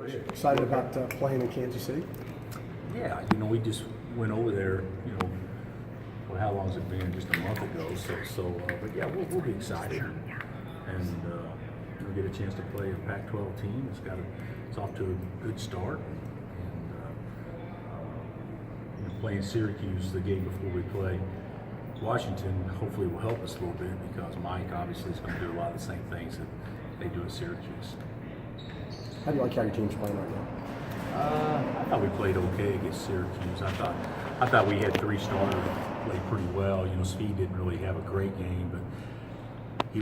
Excited about playing in Kansas City? Yeah, we just went over there, well, how long has it been? Just a month ago. But yeah, we'll be excited, and we'll get a chance to play a Pac-12 team. It's off to a good start, and playing Syracuse the game before we play Washington hopefully will help us a little bit, because Mike obviously is going to do a lot of the same things that they do at Syracuse. How do you like how your team's playing right now? I thought we played okay against Syracuse. I thought we had three starters that played pretty well. Speed didn't really have a great game, but he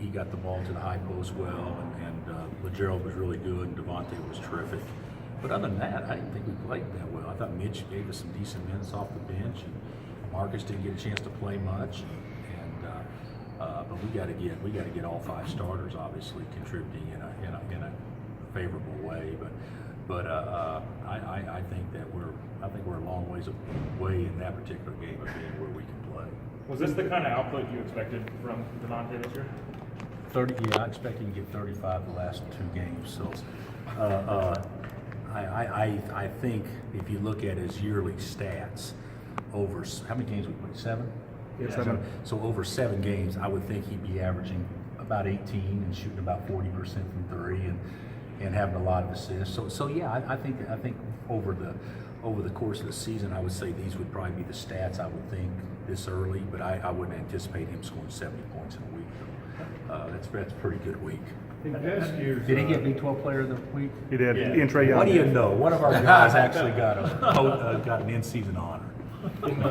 got the ball to the high post well, and LeGerald was really good, and Devontae was terrific. But other than that, I didn't think we played that well. I thought Mitch gave us some decent minutes off the bench, and Marcus didn't get a chance to play much. But we got to get all five starters obviously contributing in a favorable way. But I think that we're a long ways away in that particular game of being where we can play. Was this the kind of output you expected from Devontae this year? 30, yeah, I expect him to get 35 the last two games. So I think if you look at his yearly stats, over how many games we played? 7? Yeah, 7. So over 7 games, I would think he'd be averaging about 18 and shooting about 40% from 3 and having a lot of assists. So yeah, I think over the course of the season, I would say these would probably be the stats I would think this early, but I wouldn't anticipate him scoring 70 points in a week. That's a pretty good week. In past years, Did he get Big 12 Player of the Week? He did. Yeah. He and Trey Young. What do you know? One of our guys actually got an in-season honor. in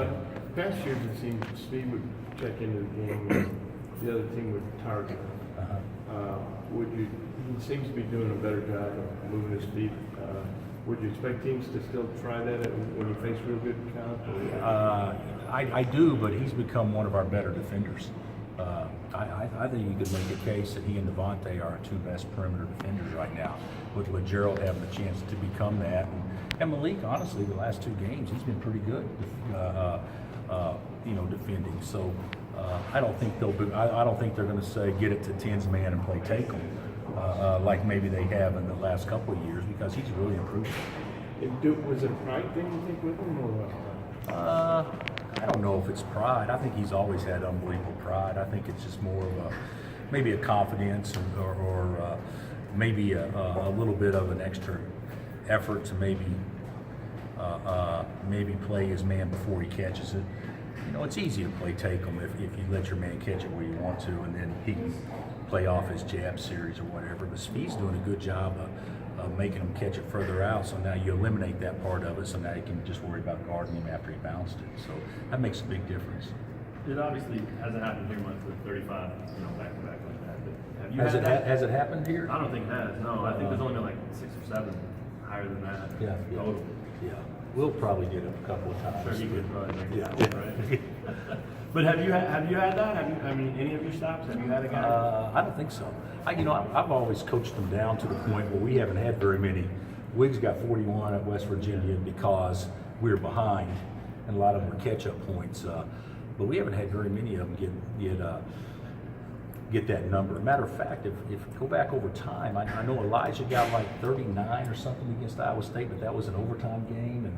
past years, it seemed Steve would check into the game, and the other team would target him. He seems to be doing a better job of moving his feet. Would you expect teams to still try that when you face real good comp? I do, but he's become one of our better defenders. I think you could make a case that he and Devontae are our two best perimeter defenders right now, with LeGerald having the chance to become that. And Malik, honestly, the last 2 games, he's been pretty good, defending. So I don't think they're going to say get it to 10's man and play take him like maybe they have in the last couple of years, because he's really improved. Was it a pride thing, you think, with him, or what? I don't know if it's pride. I think he's always had unbelievable pride. I think it's just more of maybe a confidence or maybe a little bit of an extra effort to maybe play his man before he catches it. It's easy to play take him if you let your man catch it where you want to, and then he can play off his jab series or whatever. But Speed's doing a good job of making him catch it further out, so now you eliminate that part of it, so now you can just worry about guarding him after he bounced it. So that makes a big difference. It obviously hasn't happened too much with 35, back to back like that. But have you Has had it that? has it happened here? I don't think it has. No, I think there's only been like 6 or 7 higher than that. Yeah. Total. Yeah, we'll probably get it a couple of times. Sure, you could probably make Yeah. it right? But have you had that? Any of your stops? Have you had a guy? I don't think so. I've always coached them down to the point where we haven't had very many. Wiggs got 41 at West Virginia because we were behind, and a lot of them were catch-up points. But we haven't had very many of them get that number. Matter of fact, if you go back over time, I know Elijah got like 39 or something against Iowa State, but that was an overtime game,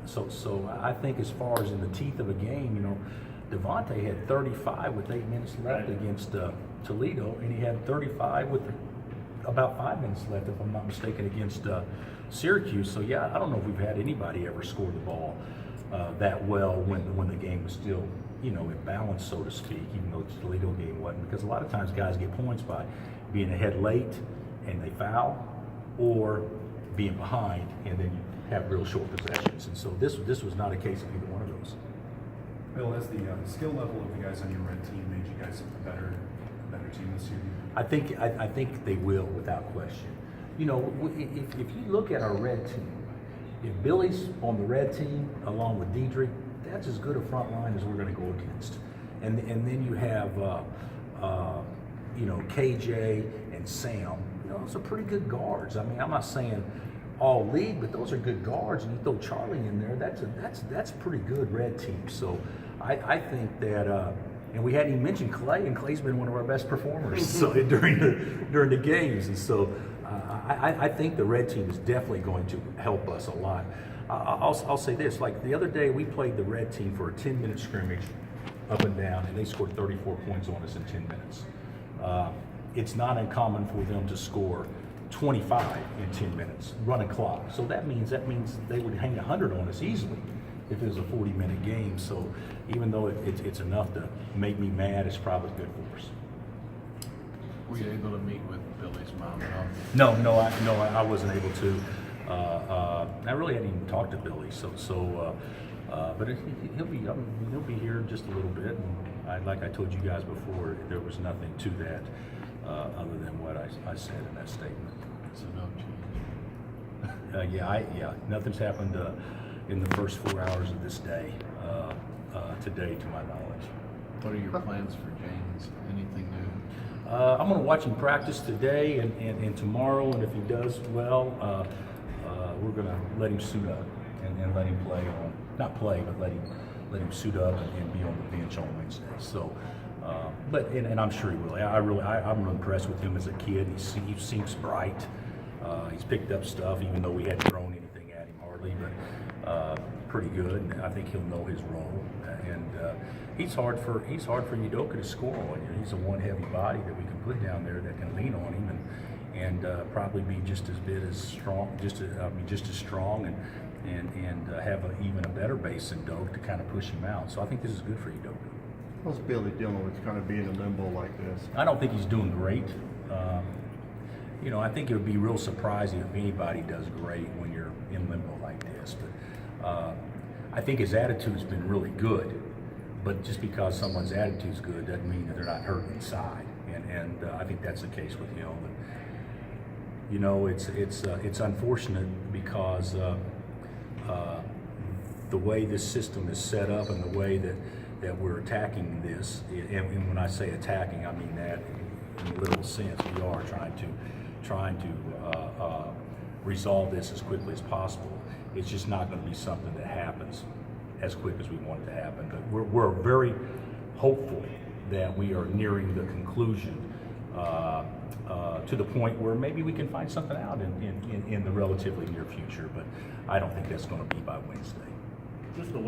So I think as far as in the teeth of a game, Devontae had 35 with 8 minutes left against Toledo, and he had 35 with about 5 minutes left, if I'm not mistaken, against Syracuse. So yeah, I don't know if we've had anybody ever score the ball that well when the game was still, in balance, so to speak, even though the Toledo game wasn't, because a lot of times guys get points by being ahead late and they foul, or being behind and then you have real short possessions. And so this was not a case of either one of those. Bill, has the skill level of the guys on your red team made you guys a better team this year? I think they will, without question. If you look at our red team, if Billy's on the red team along with Diedrich, that's as good a front line as we're going to go against. And then you have KJ and Sam. Those are pretty good guards. I mean, I'm not saying all league, but those are good guards. And you throw Charlie in there, that's a pretty good red team. So I think that, and we hadn't even mentioned Clay, and Clay's been one of our best performers so during the games. And so I think the red team is definitely going to help us a lot. I'll say this, like the other day we played the red team for a 10-minute scrimmage up and down, and they scored 34 points on us in 10 minutes. It's not uncommon for them to score 25 in 10 minutes, run a clock. So that means they would hang 100 on us easily if it was a 40-minute game. So even though it's enough to make me mad, it's probably good for us. Were you able to meet with Billy's mom at all? No, I wasn't able to. I really hadn't even talked to Billy, but he'll be here in just a little bit. And like I told you guys before, there was nothing to that other than what I said in that statement. So no change. Yeah, nothing's happened in the first 4 hours of this day today, to my knowledge. What are your plans for James? Anything new? I'm going to watch him practice today and tomorrow, and if he does well, we're going to let him suit up and let him play on, not play, but let him suit up and be on the bench on Wednesday. So, and I'm sure he will. I'm really impressed with him as a kid. He seems bright. He's picked up stuff, even though we hadn't thrown anything at him hardly, but pretty good. And I think he'll know his role. And he's hard for Udoka to score on. He's a one heavy body that we can put down there that can lean on him and probably be just as strong, just as strong and have even a better base than Doak to kind of push him out. So I think this is good for Udoka. How's Billy dealing with kind of being in limbo like this? I don't think he's doing great. I think it would be real surprising if anybody does great when you're in limbo like this. But I think his attitude's been really good. But just because someone's attitude's good doesn't mean that they're not hurt inside. And I think that's the case with him. But, it's unfortunate because the way this system is set up and the way that we're attacking this, and when I say attacking, I mean that in a literal sense. We are trying to resolve this as quickly as possible. It's just not going to be something that happens as quick as we want it to happen. But we're very hopeful that we are nearing the conclusion to the point where maybe we can find something out in the relatively near future. But I don't think that's going to be by Wednesday. Just the way